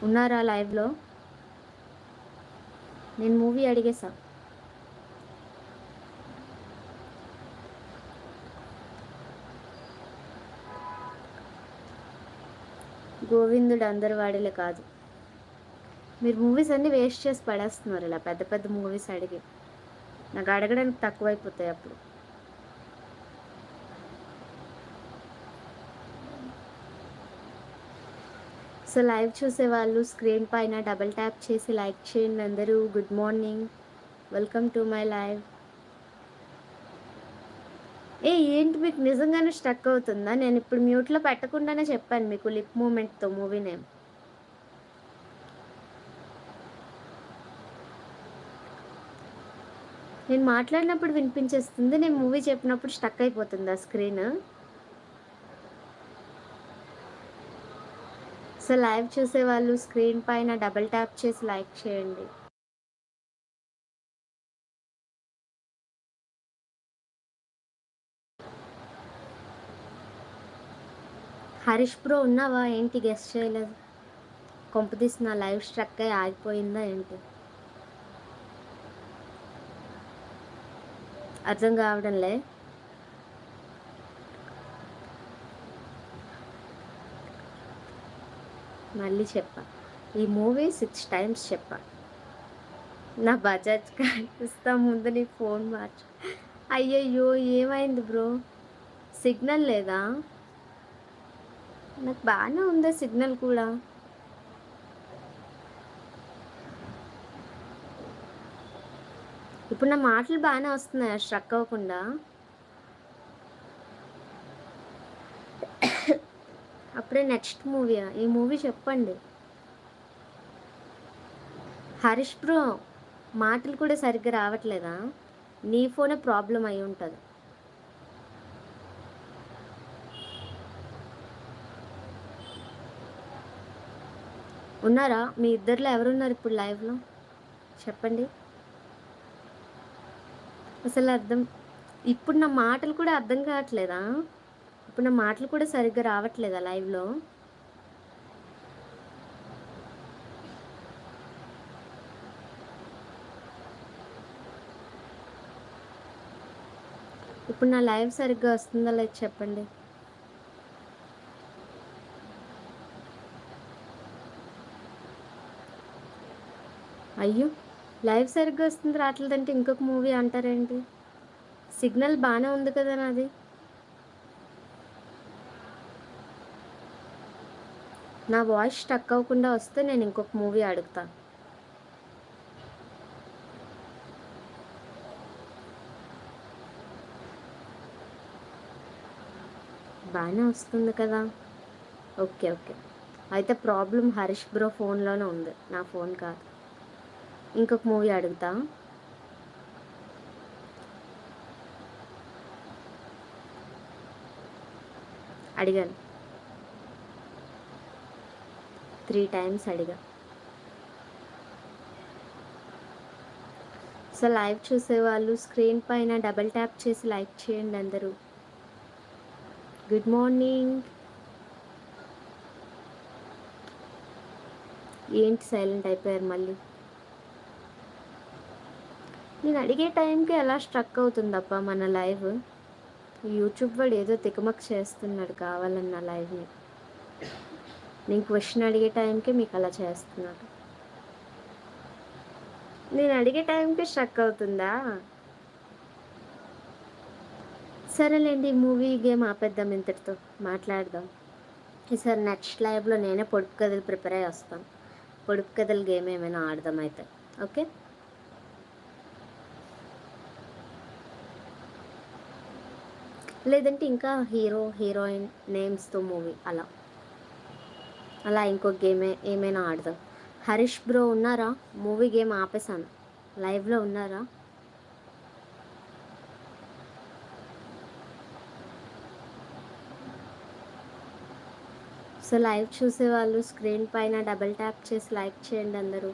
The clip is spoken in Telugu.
ఉన్నారా లైవ్‌లో? నేను మూవీ అడిగేసా. గోవిందుడు అందరి వాడిలే కాదు. మీరు మూవీస్ అన్నీ వేస్ట్ చేసి పడేస్తున్నారు ఇలా పెద్ద పెద్ద మూవీస్ అడిగి. నాకు అడగడానికి తక్కువైపోతాయి అప్పుడు. సో లైవ్ చూసేవాళ్ళు స్క్రీన్ పైన డబుల్ ట్యాప్ చేసి లైక్ చేయండి అందరూ. Good morning. Welcome to my live. ఏంటి మీకు నిజంగానే స్ట్రక్ అవుతుందా? నేను ఇప్పుడు మ్యూట్‌లో పెట్టకుండానే చెప్పాను మీకు లిప్ మూవ్‌మెంట్‌తో మూవీ నేమ్. నేను మాట్లాడినప్పుడు వినిపించేస్తుంది. నేను మూవీ చెప్పినప్పుడు స్టక్ అయిపోతుందా స్క్రీను? సో లైవ్ చూసేవాళ్ళు స్క్రీన్ పైన డబుల్ ట్యాప్ చేసి లైక్ చేయండి. హరీష్ బ్రో ఉన్నావా? ఏంటి గెస్ట్ చేయలేదు? కొంపదీసి నా లైవ్ స్ట్రక్ అయ్యి ఆగిపోయిందా ఏంటి? అర్థం కావడంలే. మళ్ళీ చెప్పా. ఈ మూవీ 6 టైమ్స్ చెప్పా. నా బజాజ్ కార్డ్ ఇస్తా ముందు నీ ఫోన్ మార్చు. అయ్యయ్యో! ఏమైంది బ్రో? సిగ్నల్ లేదా? నాకు బాగానే ఉందే సిగ్నల్ కూడా. ఇప్పుడు నా మాటలు బాగానే వస్తున్నాయా స్ట్రక్ అవ్వకుండా? అప్పుడే నెక్స్ట్ మూవీయా? ఈ మూవీ చెప్పండి. హరీష్ బ్రో మాటలు కూడా సరిగ్గా రావట్లేదా? నీ ఫోనే ప్రాబ్లం అయి ఉంటుంది. ఉన్నారా? మీ ఇద్దరిలో ఎవరున్నారు ఇప్పుడు లైవ్లో? చెప్పండి. అసలు ఇప్పుడు నా మాటలు కూడా అర్థం కావట్లేదా? ఇప్పుడు నా మాటలు కూడా సరిగ్గా రావట్లేదా లైవ్లో? ఇప్పుడు నా లైవ్ సరిగ్గా వస్తుందా లేదు చెప్పండి. అయ్యో! లైవ్ సరిగ్గా వస్తుంది రావట్లేదంటే ఇంకొక మూవీ అంటారేంటి? సిగ్నల్ బాగానే ఉంది కదా నాది. నా వాయిస్ స్టక్ అవ్వకుండా వస్తే నేను ఇంకొక మూవీ అడుగుతా. బాగానే వస్తుంది కదా. Okay okay. అయితే ప్రాబ్లం హరీష్ బ్రో ఫోన్లోనే ఉంది, నా ఫోన్ కాదు. ఇంకొక మూవీ అడుగుతా. అడిగాను 3 టైమ్స్ అడిగా. సో లైవ్ చూసేవాళ్ళు స్క్రీన్ పైన డబుల్ ట్యాప్ చేసి లైక్ చేయండి అందరూ. Good morning. ఏంటి సైలెంట్ అయిపోయారు మళ్ళీ? నేను అడిగే టైంకి ఎలా స్ట్రక్ అవుతుందప్ప మన లైవ్? యూట్యూబ్ వాడు ఏదో తికమక్ చేస్తున్నాడు కావాలన్న లైవ్ని. నేను క్వశ్చన్ అడిగే టైంకి మీకు అలా చేస్తున్నాడు. నేను అడిగే టైంకి స్ట్రక్ అవుతుందా? సరేలేండి, మూవీ గేమ్ ఆపేద్దాం, ఇంతటితో మాట్లాడదాం. ఈసారి నెక్స్ట్ లైవ్లో నేనే పొడుపు కథలు ప్రిపేర్ అయ్యి వస్తాను. పొడుపు కథల గేమ్ ఏమైనా ఆడదాం అయితే. ఓకే, లేదంటే ఇంకా హీరో హీరోయిన్ నేమ్స్తో మూవీ అలా అలా ఇంకొక గేమ్ ఏమైనా ఆడదాం. హరీష్ బ్రో ఉన్నారా? మూవీ గేమ్ ఆపేసాను. లైవ్లో ఉన్నారా? సో లైవ్ చూసేవాళ్ళు స్క్రీన్ పైన డబుల్ ట్యాప్ చేసి లైక్ చేయండి అందరూ.